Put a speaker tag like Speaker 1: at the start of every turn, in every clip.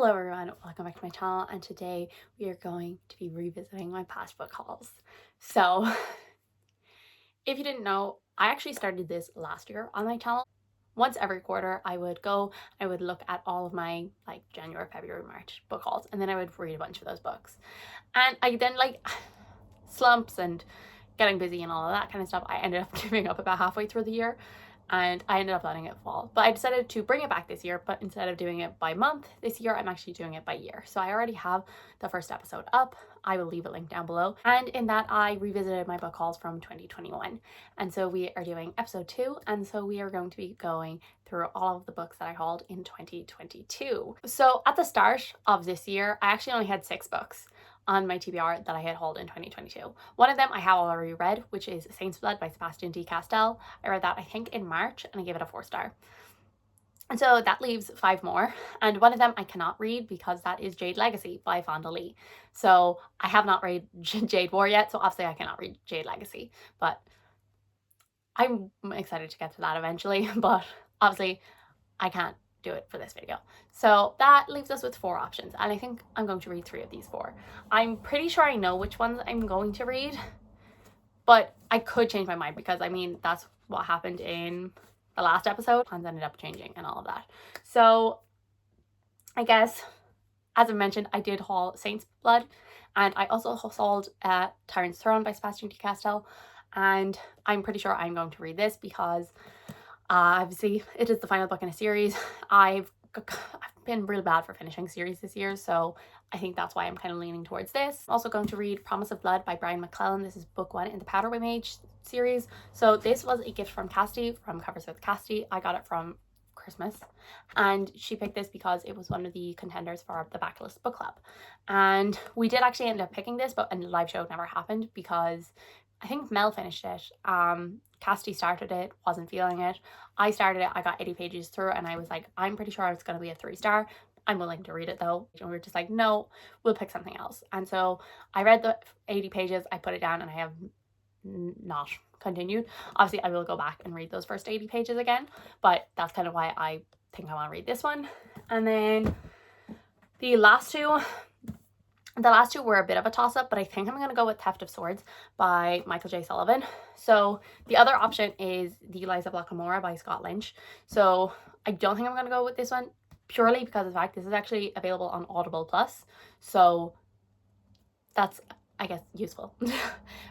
Speaker 1: Hello everyone, welcome back to my channel, and today we are going to be revisiting my past book hauls. So, if you didn't know, I actually started this last year on my channel. Once every quarter I would look at all of my January, February, March book hauls, and then I would read a bunch of those books. And I then slumps and getting busy and all of that kind of stuff, I ended up giving up about halfway through the year. And I ended up letting it fall. But I decided to bring it back this year, but instead of doing it by month this year, I'm actually doing it by year. So I already have the first episode up. I will leave a link down below. And in that, I revisited my book hauls from 2021. And so we are doing episode 2. And so we are going to be going through all of the books that I hauled in 2022. So at the start of this year, I actually only had 6 books on my TBR that I had hauled in 2022. One of them I have already read, which is Saint's Blood by Sebastian D. Castell. I read that I think in March and I gave it a 4-star. And so that leaves 5 more, and one of them I cannot read because that is Jade Legacy by Fonda Lee. So I have not read Jade War yet, so obviously I cannot read Jade Legacy, but I'm excited to get to that eventually, but obviously I can't do it for this video. So that leaves us with 4 options, and I think I'm going to read 3 of these 4. I'm pretty sure I know which ones I'm going to read, but I could change my mind because I mean that's what happened in the last episode. Plans ended up changing and all of that. So I guess, as I mentioned, I did haul Saint's Blood, and I also hauled Tyrant's Throne by Sebastian de Castell, and I'm pretty sure I'm going to read this because obviously it is the final book in a series. I've been really bad for finishing series this year, so I think that's why I'm kind of leaning towards this. I'm also going to read Promise of Blood by Brian McClellan. This is book 1 in the Powder Mage series. So this was a gift from Cassidy, from Covers with Cassidy. I got it from Christmas, and she picked this because it was one of the contenders for the backlist book club. And we did actually end up picking this, but a live show never happened because I think Mel finished it. Cassidy started it, wasn't feeling it. I started it, I got 80 pages through, and I was like, I'm pretty sure it's going to be a 3-star. I'm willing to read it though. And we were just like, no, we'll pick something else. And so I read the 80 pages, I put it down, and I have not continued. Obviously, I will go back and read those first 80 pages again, but that's kind of why I think I want to read this one. And then the last two were a bit of a toss-up, but I think I'm going to go with Theft of Swords by Michael J. Sullivan. So the other option is The Eliza Blackamora by Scott Lynch. So I don't think I'm going to go with this one purely because of the fact this is actually available on Audible Plus. So that's, I guess, useful.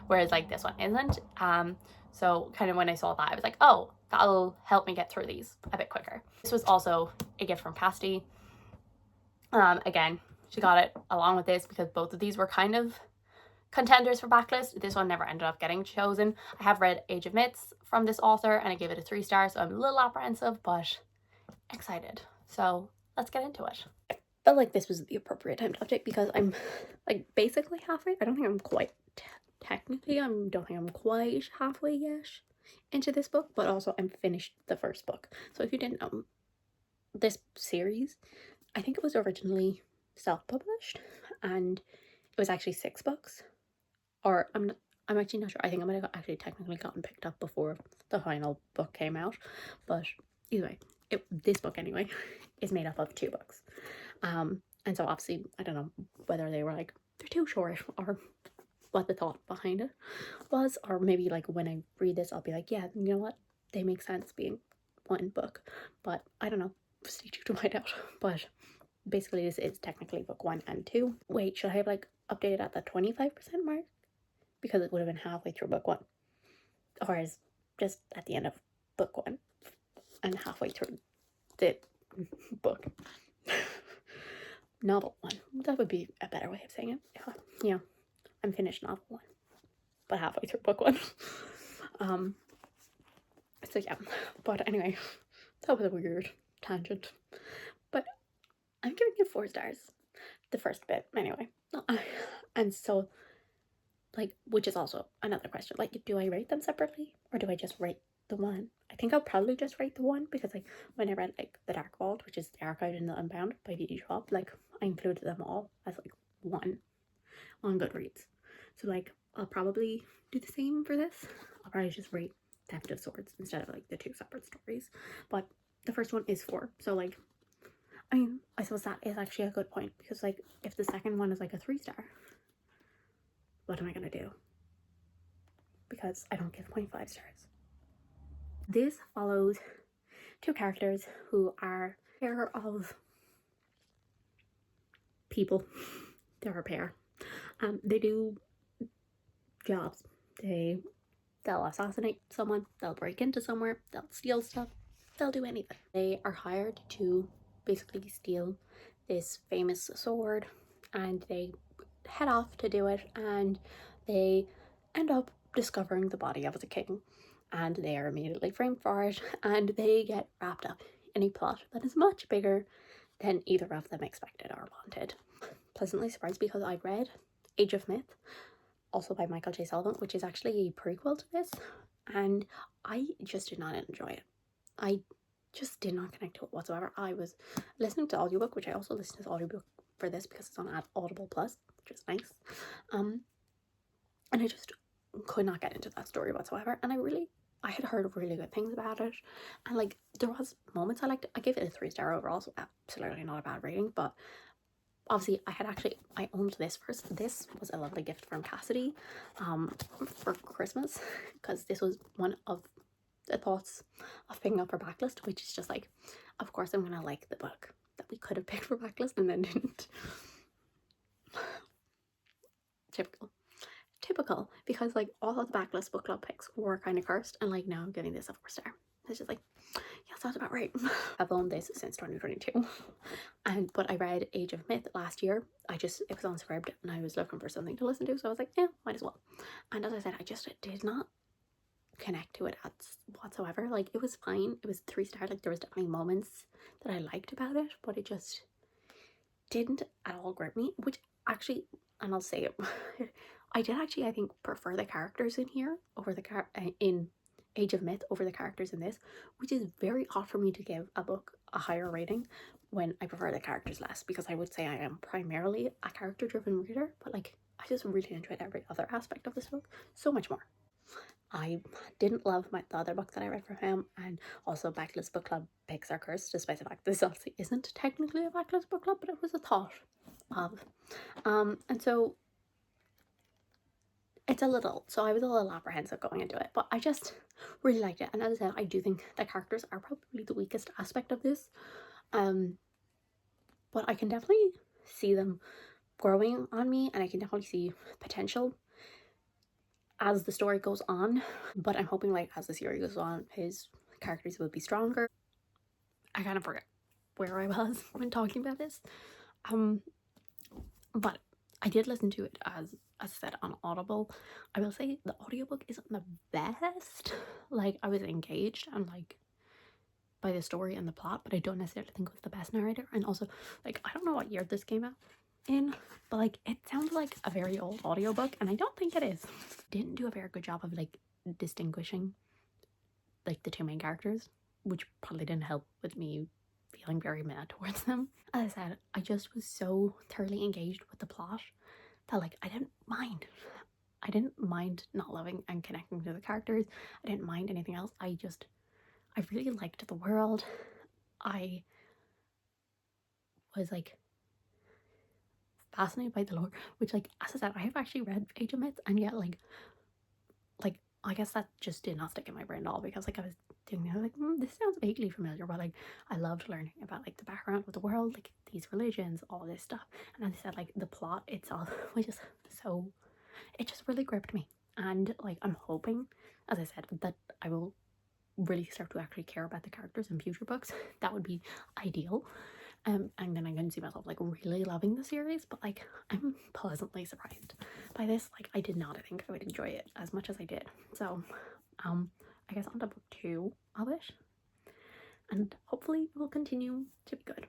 Speaker 1: Whereas this one isn't. So kind of when I saw that, I was like, oh, that'll help me get through these a bit quicker. This was also a gift from Cassidy. Again, she got it along with this because both of these were kind of contenders for backlist. This one never ended up getting chosen. I have read Age of Myths from this author, and I gave it a 3-star, so I'm a little apprehensive but excited. So let's get into it. I felt like this was the appropriate time to update because I'm basically halfway. I don't think I'm quite technically. I don't think I'm quite halfway yet into this book, but also I'm finished the first book. So if you didn't know, this series, I think it was originally self-published, and it was actually 6 books, or I'm actually not sure. I think I might have actually technically gotten picked up before the final book came out, but either way, this book anyway is made up of 2 books, and so obviously I don't know whether they were they're too short or what the thought behind it was, or maybe when I read this I'll be like, yeah, you know what, they make sense being 1 book, but I don't know, stay tuned to find out. But basically this is technically book 1 and 2. Wait, should I have updated at the 25% mark? Because it would have been halfway through book 1. Or is just at the end of book 1 and halfway through the book. Novel 1. That would be a better way of saying it. Yeah. I'm finished novel 1, but halfway through book 1. So yeah. But anyway, that was a weird tangent. But I'm giving it 4 stars. The first bit, anyway. And so, which is also another question. Do I rate them separately, or do I just rate the one? I think I'll probably just rate the one because, when I read, The Dark Vault, which is The Archive and the Unbound by V.D. Schwab, I included them all as, 1 on Goodreads. So, I'll probably do the same for this. I'll probably just rate Theft of Swords instead of, the 2 separate stories. But the first one is 4. So, I mean, I suppose that is actually a good point, because like if the second one is like a 3-star, what am I gonna do? Because I don't give 0.5 stars. This follows two characters who are a pair of people. They're a pair. They do jobs. They'll assassinate someone, they'll break into somewhere, they'll steal stuff, they'll do anything. They are hired to basically steal this famous sword, and they head off to do it, and they end up discovering the body of the king, and they are immediately framed for it, and they get wrapped up in a plot that is much bigger than either of them expected or wanted. Pleasantly surprised, because I read Age of Myth, also by Michael J. Sullivan, which is actually a prequel to this, and I just did not enjoy it. I just did not connect to it whatsoever. I was listening to audiobook, which I also listened to the audiobook for this because it's on Audible Plus, which is nice. And I just could not get into that story whatsoever. And I had heard really good things about it, and like there was moments I liked it. I gave it a 3-star overall, so absolutely not a bad rating. But obviously I owned this first. This was a lovely gift from Cassidy for Christmas, because this was one of the thoughts of picking up her backlist, which is just like, of course I'm gonna like the book that we could have picked for backlist and then didn't. Typical, because like all of the backlist book club picks were kind of cursed, and like now I'm getting this a 4-star. It's just like, yeah, sounds about right. I've owned this since 2022, but I read Age of Myth last year. It was on SCRIBD, and I was looking for something to listen to, so I was like, yeah, might as well. And as I said, I just did not connect to it whatsoever. Like it was fine, it was 3-star, like there was definitely moments that I liked about it, but it just didn't at all grip me, which actually, and I'll say it, I did actually, I think, prefer the characters in here over in Age of Myth over the characters in this, which is very odd for me to give a book a higher rating when I prefer the characters less, because I would say I am primarily a character driven reader, but like I just really enjoyed every other aspect of this book so much more. I didn't love the other book that I read from him, and also backlist book club picks are cursed, despite the fact this obviously isn't technically a backlist book club, but it was a thought of. And so I was a little apprehensive going into it, but I just really liked it. And as I said, I do think the characters are probably the weakest aspect of this. But I can definitely see them growing on me, and I can definitely see potential as the story goes on. But I'm hoping, like, as the series goes on, his characters will be stronger. I kind of forget where I was when talking about this. But I did listen to it as I said on Audible. I will say the audiobook isn't the best. Like I was engaged and like by the story and the plot, but I don't necessarily think it was the best narrator. And also, like, I don't know what year this came out in, but like it sounds like a very old audiobook, and I don't think it is. Didn't do a very good job of like distinguishing like the two main characters, which probably didn't help with me feeling very mad towards them. As I said, I just was so thoroughly engaged with the plot that like I didn't mind. I didn't mind not loving and connecting to the characters. I didn't mind anything else. I really liked the world. I was like fascinated by the lore, which like as I said, I have actually read Age of Myths, and yet like I guess that just did not stick in my brain at all, because like I was doing, I was like, this sounds vaguely familiar, but like I loved learning about like the background of the world, like these religions, all this stuff. And as I said, like the plot itself was just so, it just really gripped me. And like I'm hoping, as I said, that I will really start to actually care about the characters in future books. That would be ideal. And then I can see myself like really loving the series, but like I'm pleasantly surprised by this. Like I did not think I would enjoy it as much as I did. So I guess on to book 2 of it, and hopefully it will continue to be good.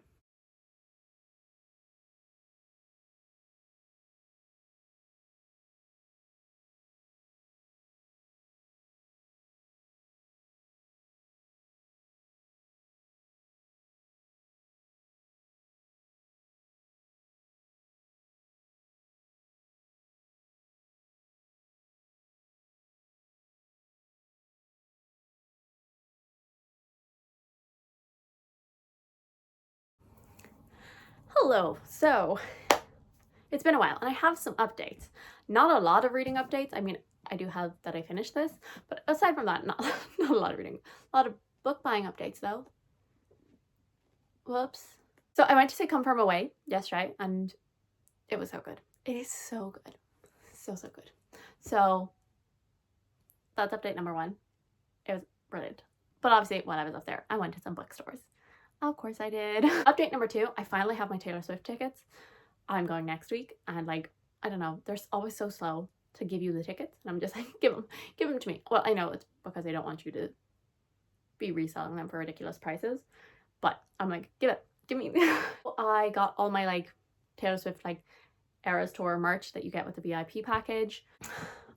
Speaker 1: Hello! So, it's been a while and I have some updates. Not a lot of reading updates. I mean, I do have that I finished this, but aside from that, not a lot of reading. A lot of book buying updates though. Whoops. So I went to see Come From Away yesterday and it was so good. It is so good. So good. So that's update number 1. It was brilliant. But obviously when I was up there, I went to some bookstores. Of course I did. Update number 2, I finally have my Taylor Swift tickets. I'm going next week and like, I don't know, they're always so slow to give you the tickets and I'm just like, give them to me. Well, I know it's because they don't want you to be reselling them for ridiculous prices, but I'm like, give me. I got all my like Taylor Swift like Eras Tour merch that you get with the VIP package.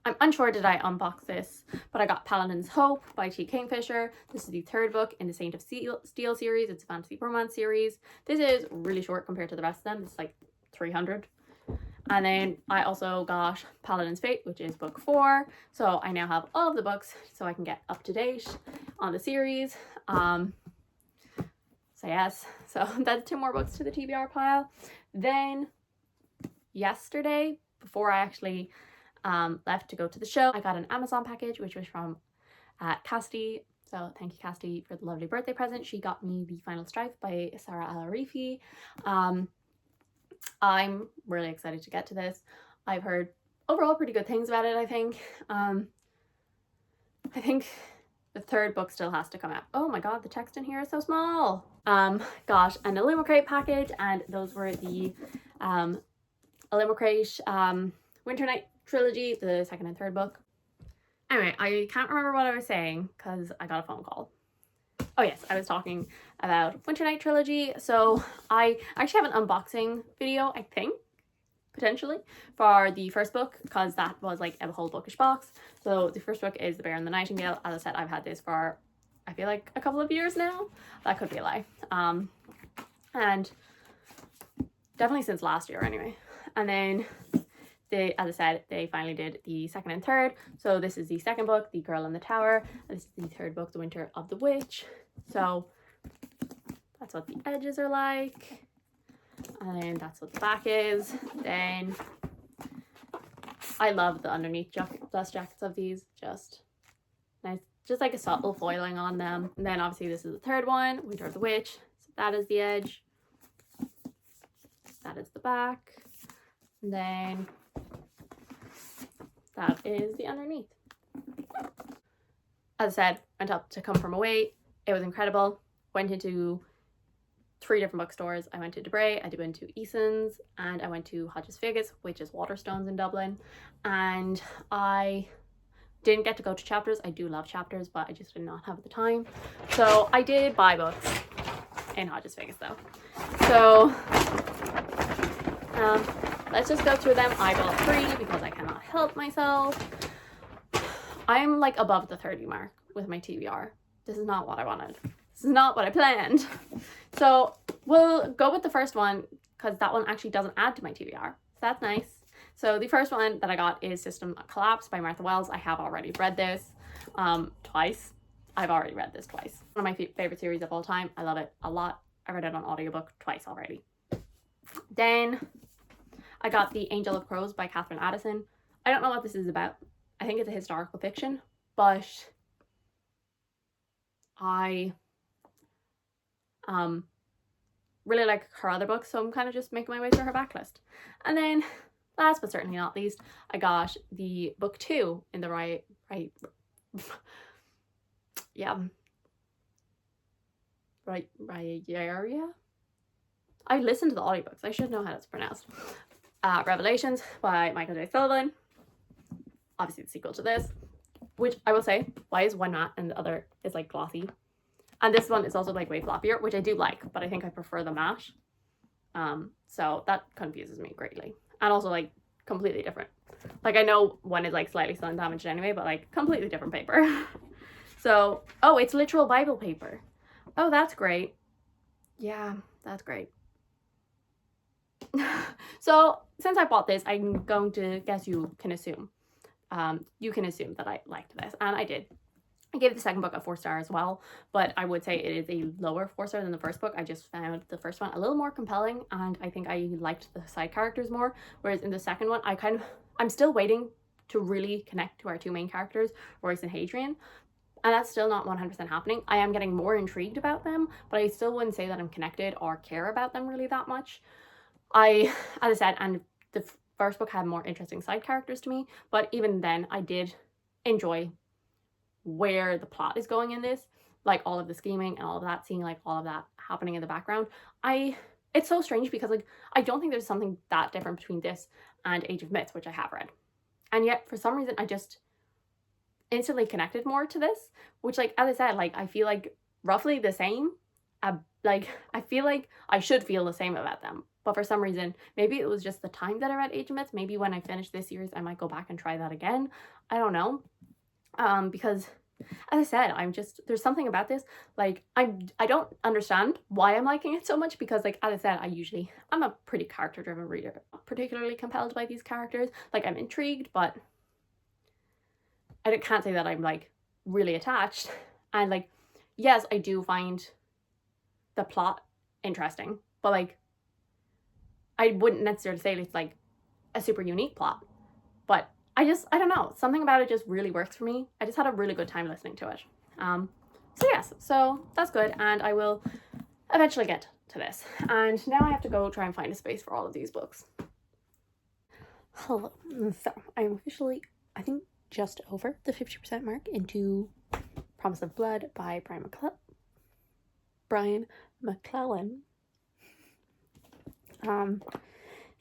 Speaker 1: I'm unsure did I unbox this, but I got Paladin's Hope by T. Kingfisher. This is the 3rd book in the Saint of Steel series. It's a fantasy romance series. This is really short compared to the rest of them. It's like 300. And then I also got Paladin's Fate, which is book 4. So I now have all of the books so I can get up to date on the series. So yes, so that's 2 more books to the TBR pile. Then yesterday, before I actually left to go to the show, I got an Amazon package, which was from Cassidy. So thank you, Cassidy, for the lovely birthday present. She got me The Final Strife by Sarah Al-Arifi. I'm really excited to get to this. I've heard overall pretty good things about it, I think. I think the 3rd book still has to come out. Oh my god, the text in here is so small. Got an Illuminate package, and those were the Illuminate Winter Night trilogy, the 2nd and 3rd book. Anyway, I can't remember what I was saying because I got a phone call. Oh yes, I was talking about Winter Night trilogy. So I actually have an unboxing video, I think, potentially, for the 1st book, because that was like a whole bookish box. So the 1st book is The Bear and the Nightingale. As I said, I've had this for, I feel like, a couple of years now. That could be a lie. And definitely since last year anyway. And then as I said, they finally did the 2nd and 3rd. So this is the 2nd book, The Girl in the Tower. And this is the 3rd book, The Winter of the Witch. So that's what the edges are like. And then that's what the back is. Then I love the underneath dust jackets of these. Just nice. Just like a subtle foiling on them. And then obviously this is the 3rd one, Winter of the Witch. So that is the edge. That is the back. And then that is the underneath. As I said, went up to Come From Away. It was incredible. Went into 3 different bookstores. I went to Debray, I went to Eason's, and I went to Hodges Figgis, which is Waterstones in Dublin. And I didn't get to go to Chapters. I do love Chapters, but I just did not have the time. So I did buy books in Hodges Figgis though. So let's just go through them. I bought 3 because I cannot help myself. I'm like above the 30 mark with my TBR. This is not what I wanted. This is not what I planned. So we'll go with the 1st one because that one actually doesn't add to my TBR. So that's nice. So the 1st one that I got is System Collapse by Martha Wells. I have already read this twice. I've already read this twice. One of my favorite series of all time. I love it a lot. I read it on audiobook twice already. Then I got The Angel of Crows by Catherine Addison. I don't know what this is about. I think it's a historical fiction, but I really like her other books, so I'm kind of just making my way through her backlist. And then last but certainly not least, I got the book 2 in the right area. I listened to the audiobooks. I should know how it's pronounced. Revelations by Michael J. Sullivan. Obviously the sequel to this, which I will say, why is one matte and the other is like glossy? And this one is also like way floppier, which I do like, but I think I prefer the matte. So that confuses me greatly. And also like completely different. Like I know one is like slightly sun damaged anyway, but like completely different paper. So, oh, it's literal Bible paper. Oh, that's great. Yeah, that's great. So since I bought this, I'm going to guess you can assume that I liked this, and I did. I gave the second book a 4-star as well, but I would say it is a lower 4-star than the first book. I just found the first one a little more compelling, and I think I liked the side characters more, whereas in the second one, I'm still waiting to really connect to our two main characters, Royce and Hadrian, and that's still not 100% happening. I am getting more intrigued about them, but I still wouldn't say that I'm connected or care about them really that much. As I said, and the first book had more interesting side characters to me, but even then, I did enjoy where the plot is going in this, like all of the scheming and all of that, seeing like all of that happening in the background. It's so strange because like I don't think there's something that different between this and Age of Myths, which I have read, and yet for some reason I just instantly connected more to this, which, like, as I said, like I feel like roughly the same. Like I feel like I should feel the same about them, but for some reason, maybe it was just the time that I read Age of Myths. Maybe when I finish this series, I might go back and try that again. I don't know. Because as I said, there's something about this, like I don't understand why I'm liking it so much, because like as I said, I'm a pretty character driven reader, not particularly compelled by these characters. Like I'm intrigued, but I can't say that I'm like really attached. And like, yes, I do find the plot interesting, but like I wouldn't necessarily say it's like a super unique plot, but I don't know, something about it just really works for me. I just had a really good time listening to it. So yes, so that's good, and I will eventually get to this. And now I have to go try and find a space for all of these books. Hello. So I'm officially, I think, just over the 50% mark into Promise of Blood by Brian McClellan.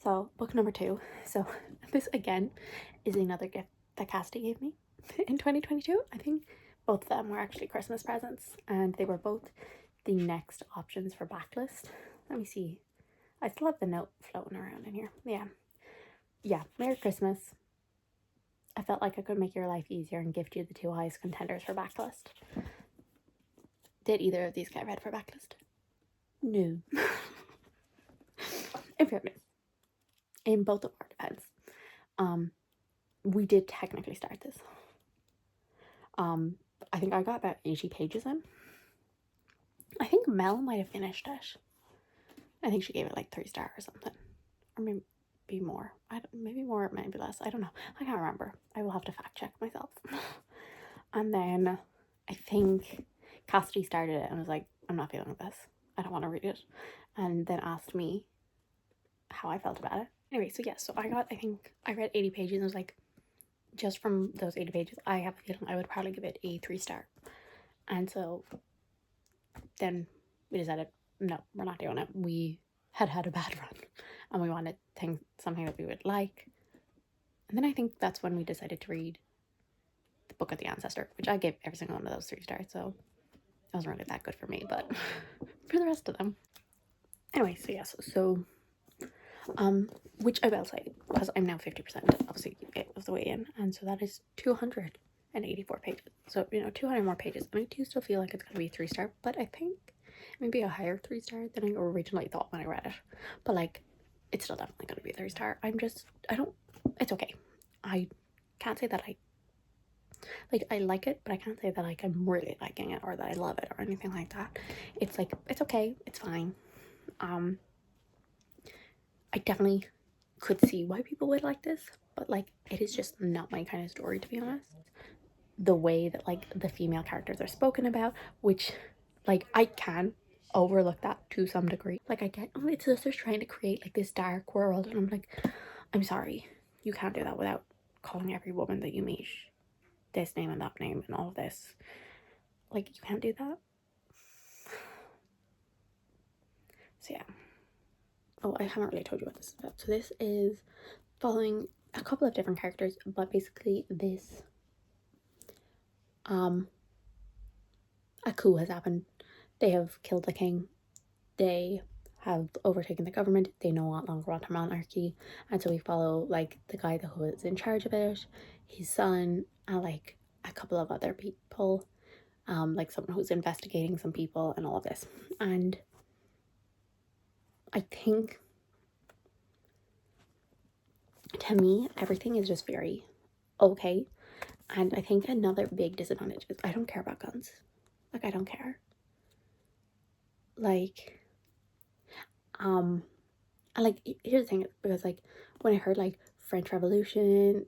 Speaker 1: So book number 2. So this again is another gift that Cassidy gave me in 2022. I think both of them were actually Christmas presents, and they were both the next options for backlist. Let me see. I still have the note floating around in here. Yeah. Merry Christmas. I felt like I could make your life easier and gift you the 2 highest contenders for backlist. Did either of these get read for backlist? No. In fairness, in both of our defense, we did technically start this. I think I got about 80 pages in. I think Mel might have finished it. I think she gave it like 3-star or something, or maybe more. Maybe more, maybe less. I don't know. I can't remember. I will have to fact check myself. And then I think Cassidy started it and was like, "I'm not feeling this. I don't want to read it," and then asked me how I felt about it. Anyway, so yeah, so I think I read 80 pages and was like, just from those 80 pages, I have a feeling I would probably give it a 3-star. And so then we decided, no, we're not doing it. We had a bad run and we wanted something that we would like. And then I think that's when we decided to read The Book of the Ancestor, which I gave every single one of those 3 stars. So it wasn't really that good for me, but for the rest of them. Anyway, so yes, so which I will say, because I'm now 50% obviously of the way in, and so that is 284 pages. So 200 more pages, and I do still feel like it's gonna be a 3-star, but I think maybe a higher 3-star than I originally thought when I read it. But like, it's still definitely gonna be a 3-star. It's okay. I can't say that I like it, but I can't say that like I'm really liking it or that I love it or anything like that. It's like, it's okay, it's fine. I definitely could see why people would like this, but like it is just not my kind of story, to be honest. The way that like the female characters are spoken about, which like I can overlook that to some degree. Like I get, oh, it's just they're trying to create like this dark world, and I'm like, I'm sorry, you can't do that without calling every woman that you meet this name and that name and all of this. Like, you can't do that. So yeah. Oh, I haven't really told you what this is about. So this is following a couple of different characters, but basically this a coup has happened. They have killed the king. They have overtaken the government. They no longer want a monarchy, and so we follow like the guy who is in charge of it, his son, and like a couple of other people, like someone who's investigating some people and all of this. And I think, to me, everything is just very okay. And I think another big disadvantage is I don't care about guns. Like, I don't care. Like, and like, here's the thing, because like when I heard like French Revolution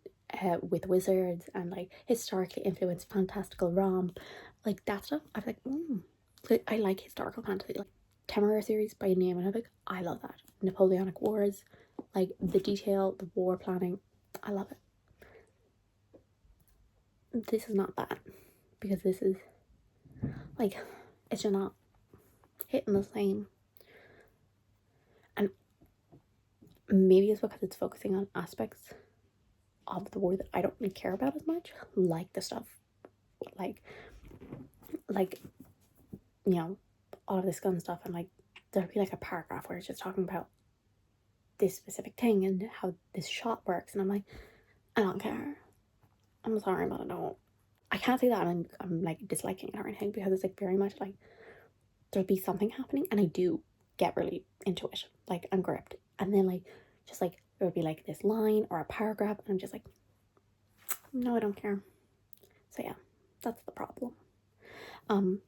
Speaker 1: with wizards and like historically influenced fantastical romp, like that stuff, I was like, like, I like historical fantasy. Like Temera series by Neil Minovic, I love that. Napoleonic Wars, like the detail, the war planning, I love it. This is not that, because this is like, it's just not hitting the same. And maybe it's because it's focusing on aspects of the war that I don't really care about as much, like the stuff like you know, all of this gun stuff, and like there'll be like a paragraph where it's just talking about this specific thing and how this shot works, and I'm like, I don't care. I'm sorry, but I can't say that I'm like disliking it or anything, because it's like very much like there'll be something happening and I do get really into it, like I'm gripped, and then like just like there'll be like this line or a paragraph and I'm just like, no, I don't care. So yeah, that's the problem.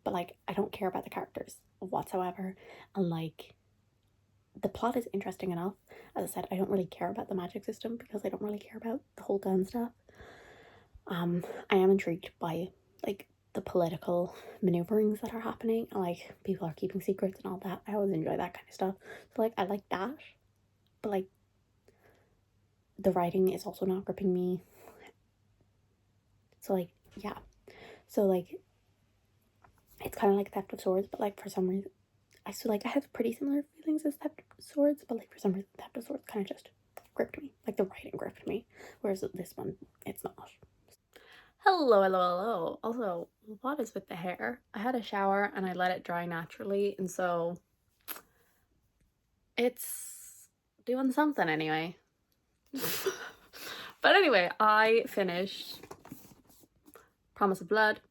Speaker 1: But like I don't care about the characters whatsoever, and like the plot is interesting enough. As I said, I don't really care about the magic system because I don't really care about the whole gun stuff. I am intrigued by like the political maneuverings that are happening, and like people are keeping secrets and all that. I always enjoy that kind of stuff. So like I like that, but like the writing is also not gripping me. So like yeah, so like it's kind of like Theft of Swords, but like for some reason I feel like I have pretty similar feelings as Theft of Swords, but like for some reason Theft of Swords kind of just gripped me. Like the writing gripped me, whereas this one, it's not. Hello, hello, hello. Also, what is with the hair? I had a shower and I let it dry naturally, and so it's doing something anyway. But anyway, I finished Promise of Blood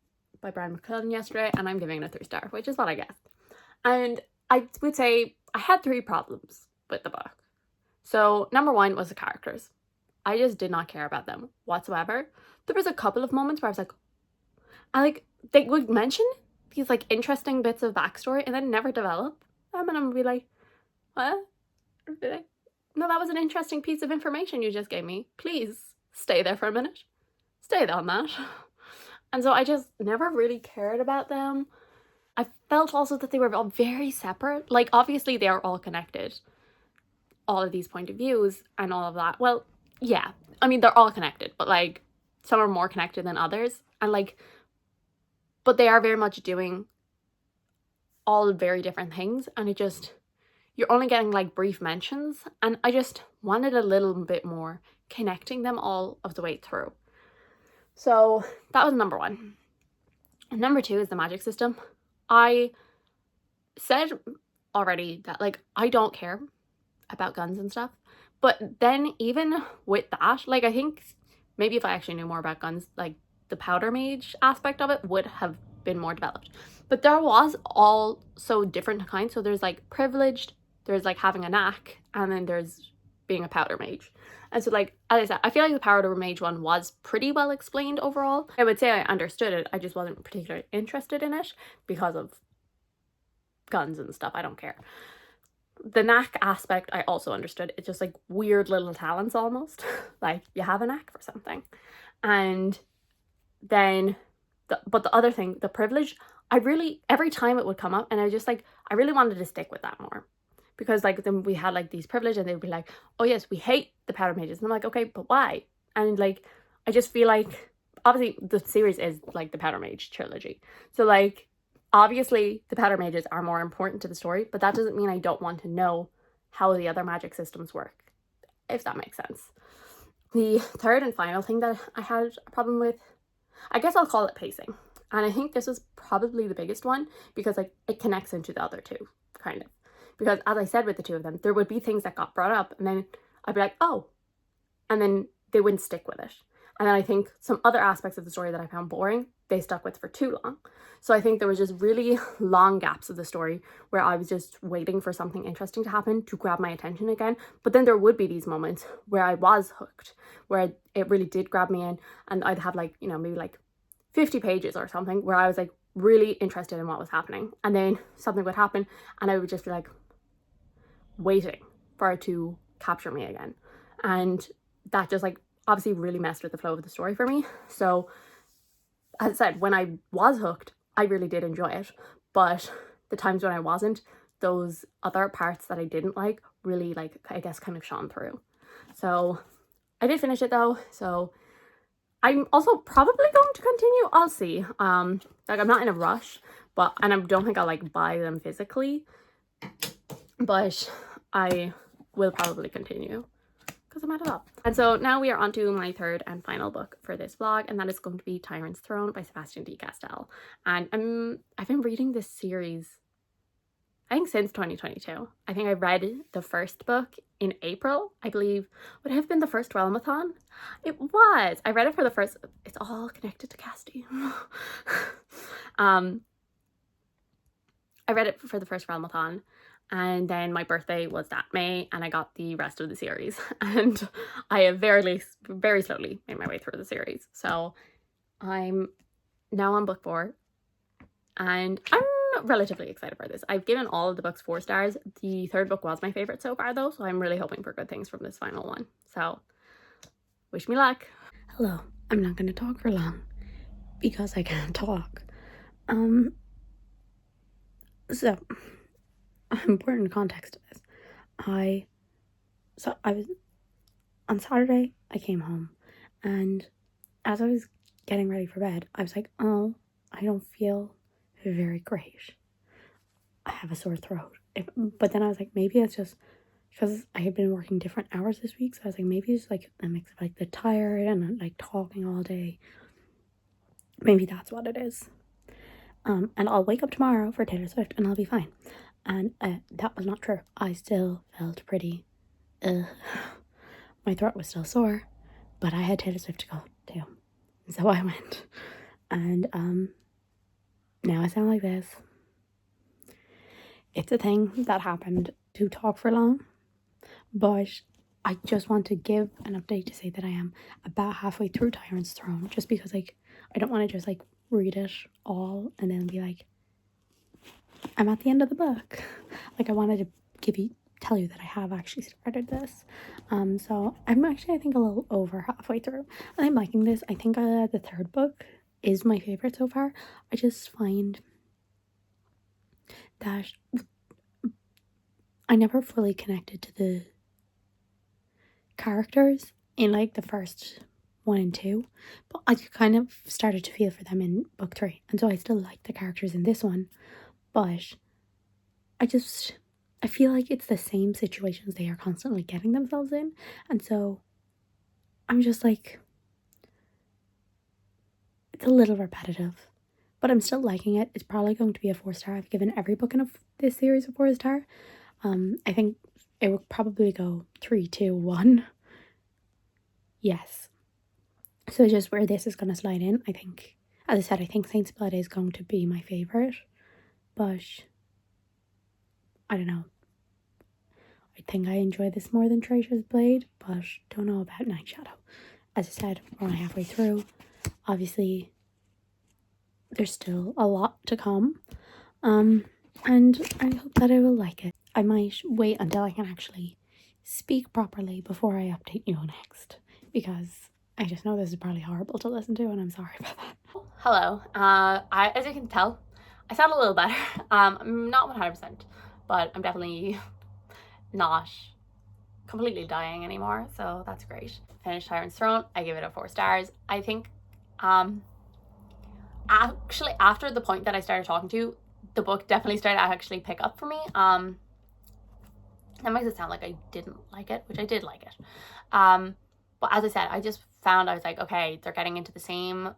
Speaker 1: by Brian McCullough yesterday, and I'm giving it a 3-star, which is what I guessed. And I would say I had 3 problems with the book. So number 1 was the characters. I just did not care about them whatsoever. There was a couple of moments where I was like, they would mention these like interesting bits of backstory and then never develop them, and I'm gonna be like, what? No, that was an interesting piece of information you just gave me. Please stay there for a minute. Stay on that. And so I just never really cared about them. I felt also that they were all very separate. Like, obviously they are all connected, all of these point of views and all of that. Well, yeah, I mean, they're all connected, but like some are more connected than others, and like, but they are very much doing all very different things, and it just, you're only getting like brief mentions, and I just wanted a little bit more connecting them all of the way through. So that was number 1. And number 2 is the magic system. I said already that like I don't care about guns and stuff, but then even with that, like I think maybe if I actually knew more about guns, like the powder mage aspect of it would have been more developed. But there was all so different kinds. So there's like privileged, there's like having a knack, and then there's being a powder mage. And so like, as I said, I feel like the powder mage one was pretty well explained overall. I would say I understood it, I just wasn't particularly interested in it because of guns and stuff. I don't care. The knack aspect I also understood. It's just like weird little talents almost. Like you have a knack for something. And then but the other thing, the privilege, I really, every time it would come up, and I just like, I really wanted to stick with that more, because like then we had like these privilege and they'd be like, oh yes, we hate the powder mages, and I'm like, okay, but why? And like I just feel like obviously the series is like the powder mage trilogy, so like obviously the powder mages are more important to the story, but that doesn't mean I don't want to know how the other magic systems work, if that makes sense. The third and final thing that I had a problem with, I guess I'll call it pacing. And I think this is probably the biggest one, because like it connects into the other 2, kind of. Because as I said with the 2 of them, there would be things that got brought up and then I'd be like, oh, and then they wouldn't stick with it. And then I think some other aspects of the story that I found boring, they stuck with for too long. So I think there was just really long gaps of the story where I was just waiting for something interesting to happen to grab my attention again. But then there would be these moments where I was hooked, where it really did grab me in, and I'd have like, you know, maybe like 50 pages or something where I was like really interested in what was happening. And then something would happen and I would just be like waiting for it to capture me again. And that just like obviously really messed with the flow of the story for me. So as I said, when I was hooked, I really did enjoy it. But the times when I wasn't, those other parts that I didn't like really, like, I guess, kind of shone through. So I did finish it though. So I'm also probably going to continue. I'll see. Like, I'm not in a rush, but, and I don't think I'll like buy them physically, but I will probably continue because I'm at it up. And so now we are on to my third and final book for this vlog, and that is going to be Tyrant's Throne by Sebastian D. Castell. And I've been reading this series, I think, since 2022. I think I read the first book in April, I believe. Would it have been the first Realmathon? It was. I read it for the first, it's all connected to Casty. I read it for the first Realmathon, and then my birthday was that May, and I got the rest of the series, and I have very slowly made my way through the series. So I'm now on book 4, and I'm relatively excited for this. I've given all of the books 4 stars. The third book was my favorite so far though, so I'm really hoping for good things from this final one. So wish me luck. Hello, I'm not going to talk for long because I can't talk. So important context to this. I was on Saturday, I came home, and as I was getting ready for bed, I was like, oh, I don't feel very great. I have a sore throat. But then I was like, maybe it's just because I had been working different hours this week, so I was like, maybe it's like a mix of like the tired and like talking all day. Maybe that's what it is. And I'll wake up tomorrow for Taylor Swift and I'll be fine. And that was not true. I still felt pretty, my throat was still sore, but I had Taylor Swift to go to. So I went, and now I sound like this. It's a thing that happened to talk for long, but I just want to give an update to say that I am about halfway through Tyrant's Throne, just because like I don't want to just like read it all and then be like, I'm at the end of the book. Like, I wanted to tell you that I have actually started this. So I'm actually, I think, a little over halfway through, and I'm liking this. I think the third book is my favorite so far. I just find that I never fully connected to the characters in like the first 1 and 2, but I kind of started to feel for them in book 3, and so I still like the characters in this one, but I feel like it's the same situations they are constantly getting themselves in, and so I'm just like, it's a little repetitive, but I'm still liking it. It's probably going to be a 4-star. I've given every book in this series a 4-star. I think it would probably go 3, 2, 1. Yes. So just where this is going to slide in, I think, as I said, I think Saint's Blood is going to be my favourite, but I don't know. I think I enjoy this more than Traitor's Blade, but don't know about Night Shadow. As I said, we're only halfway through. Obviously, there's still a lot to come, and I hope that I will like it. I might wait until I can actually speak properly before I update you next, because I just know this is probably horrible to listen to, and I'm sorry about that. Hello. As you can tell, I sound a little better. I'm not 100%, but I'm definitely not completely dying anymore, so that's great. Finished Tyrant's Throne. I give it a 4 stars. I think actually after the point that I started talking to, the book definitely started to actually pick up for me. That makes it sound like I didn't like it, which I did like it. But as I said, I just found, I was like, okay, they're getting into the same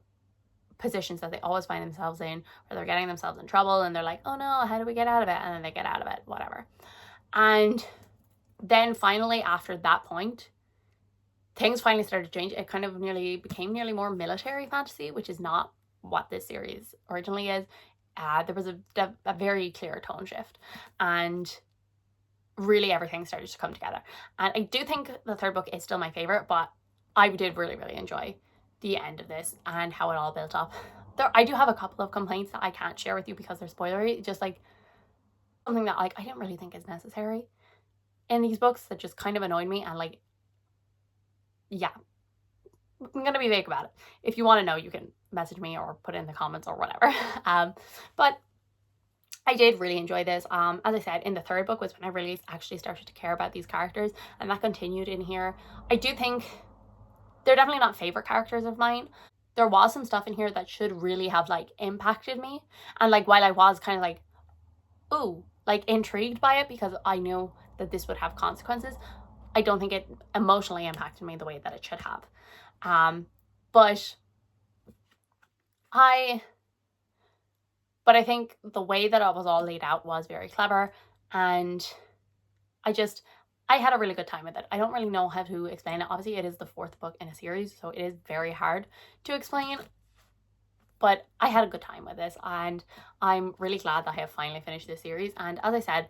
Speaker 1: positions that they always find themselves in, where they're getting themselves in trouble and they're like, oh no, how do we get out of it? And then they get out of it, whatever. And then finally, after that point, things finally started to change. It kind of became nearly more military fantasy, which is not what this series originally is, there was a very clear tone shift, and really everything started to come together. And I do think the third book is still my favorite, but I did really, really enjoy the end of this and how it all built up. I do have a couple of complaints that I can't share with you because they're spoilery, just like something that like I didn't really think is necessary in these books that just kind of annoyed me. And like, yeah, I'm gonna be vague about it. If you want to know, you can message me or put it in the comments or whatever. But I did really enjoy this. As I said, in the third book was when I really actually started to care about these characters, and that continued in here. I do think they're definitely not favorite characters of mine. There was some stuff in here that should really have like impacted me, and like while I was kind of like, ooh, like intrigued by it because I knew that this would have consequences, I don't think it emotionally impacted me the way that it should have. But I think the way that it was all laid out was very clever, and I had a really good time with it. I don't really know how to explain it. Obviously, it is the fourth book in a series, so it is very hard to explain, but I had a good time with this, and I'm really glad that I have finally finished this series. And as I said,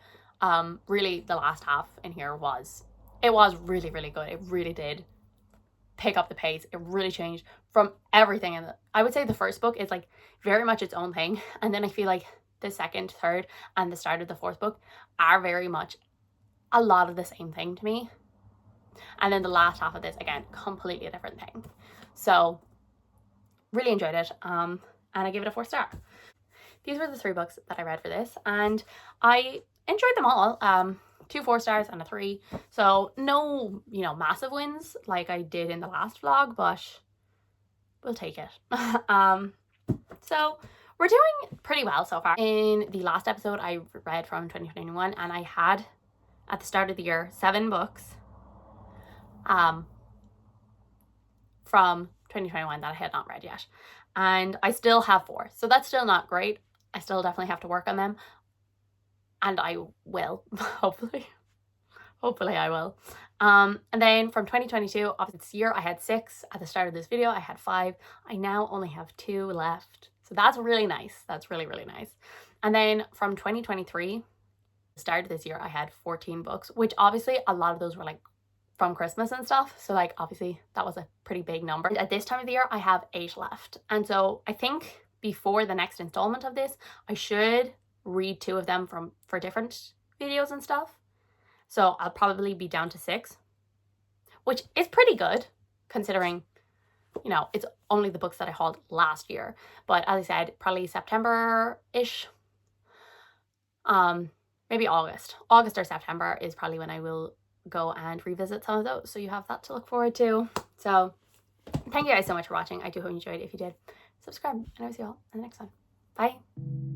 Speaker 1: really the last half in here was really, really good. It really did pick up the pace. It really changed from everything. And I would say the first book is like very much its own thing, and then I feel like the second, third, and the start of the fourth book are very much a lot of the same thing to me. And then the last half of this, again, completely a different thing. So really enjoyed it, and I give it a 4 star. These were the 3 books that I read for this, and I enjoyed them all. 2 4 stars and a 3. So no, massive wins like I did in the last vlog, but we'll take it. So we're doing pretty well so far. In the last episode, I read from 2021, and I had, at the start of the year, 7 books from 2021 that I had not read yet. And I still have 4. So that's still not great. I still definitely have to work on them. And I will, hopefully. Hopefully I will. And then from 2022, obviously this year I had 6. At the start of this video, I had 5. I now only have 2 left. So that's really nice. That's really, really nice. And then from 2023, the start of this year, I had 14 books, which obviously a lot of those were like from Christmas and stuff. So like obviously that was a pretty big number. At this time of the year, I have 8 left. And so I think before the next installment of this, I should read 2 of them for different videos and stuff. So I'll probably be down to 6, which is pretty good considering, it's only the books that I hauled last year. But as I said, probably September-ish, maybe August or September is probably when I will go and revisit some of those. So you have that to look forward to. So thank you guys so much for watching. I do hope you enjoyed. If you did, subscribe, and I will see you all in the next one. Bye.